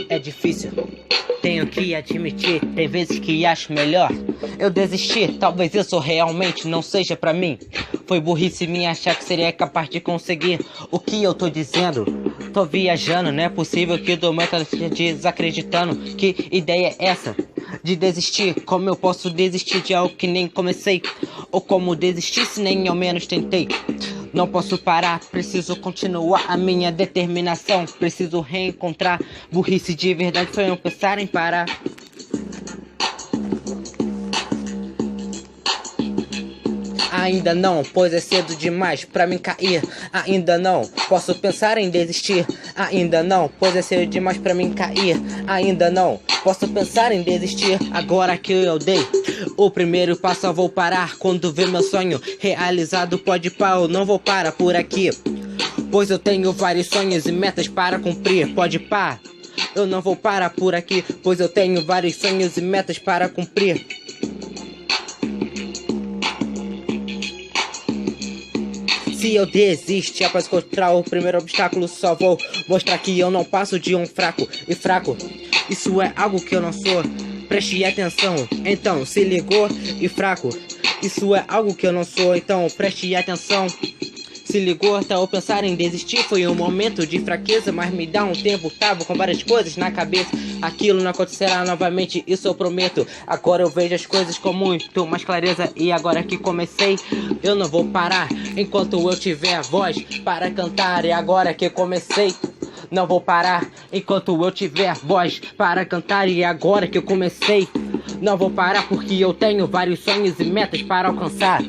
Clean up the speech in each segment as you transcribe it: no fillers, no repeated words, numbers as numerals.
É difícil, tenho que admitir, tem vezes que acho melhor eu desistir. Talvez isso realmente não seja pra mim. Foi burrice minha achar que seria capaz de conseguir o que eu tô dizendo. Tô viajando, não é possível que do meu tá desacreditando. Que ideia é essa de desistir? Como eu posso desistir de algo que nem comecei? Ou como desistir se nem ao menos tentei? Não posso parar, preciso continuar a minha determinação. Preciso reencontrar burrice de verdade, foi não pensar em parar. Ainda não, pois é cedo demais pra mim cair. Ainda não, posso pensar em desistir. Ainda não, pois é cedo demais pra mim cair. Ainda não, posso pensar em desistir. Agora que eu dei o primeiro passo, eu vou parar. Quando ver meu sonho realizado, pode pá, eu não vou parar por aqui, pois eu tenho vários sonhos e metas para cumprir. Pode pá, eu não vou parar por aqui, pois eu tenho vários sonhos e metas para cumprir. Se eu desistir após encontrar o primeiro obstáculo, só vou mostrar que eu não passo de um fraco. E fraco, isso é algo que eu não sou. Preste atenção, então se ligou. E fraco, isso é algo que eu não sou. Então preste atenção. Se ligou, tá ao pensar em desistir. Foi um momento de fraqueza, mas me dá um tempo. Tava com várias coisas na cabeça. Aquilo não acontecerá novamente, isso eu prometo. Agora eu vejo as coisas com muito mais clareza. E agora que comecei, eu não vou parar enquanto eu tiver a voz para cantar. E agora que comecei, não vou parar enquanto eu tiver voz para cantar. E agora que eu comecei, não vou parar porque eu tenho vários sonhos e metas para alcançar.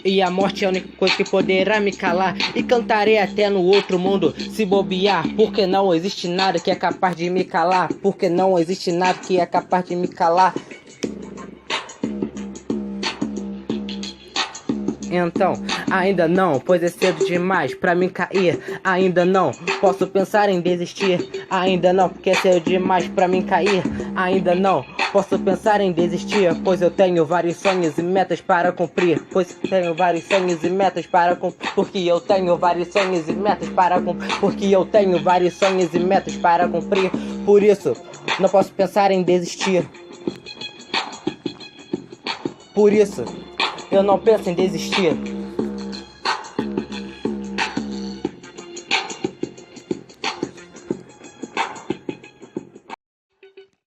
E a morte é a única coisa que poderá me calar. E cantarei até no outro mundo se bobear. Porque não existe nada que é capaz de me calar. Porque não existe nada que é capaz de me calar. Então, ainda não, pois é cedo demais pra mim cair. Ainda não, posso pensar em desistir. Ainda não, porque é cedo demais pra mim cair. Ainda não, posso pensar em desistir, pois eu tenho vários sonhos e metas para cumprir. Pois eu tenho vários sonhos e metas para cumprir. Porque eu tenho vários sonhos e metas para cumprir. Porque eu tenho vários sonhos e metas para cumprir. Por isso, não posso pensar em desistir. Por isso, eu não penso em desistir.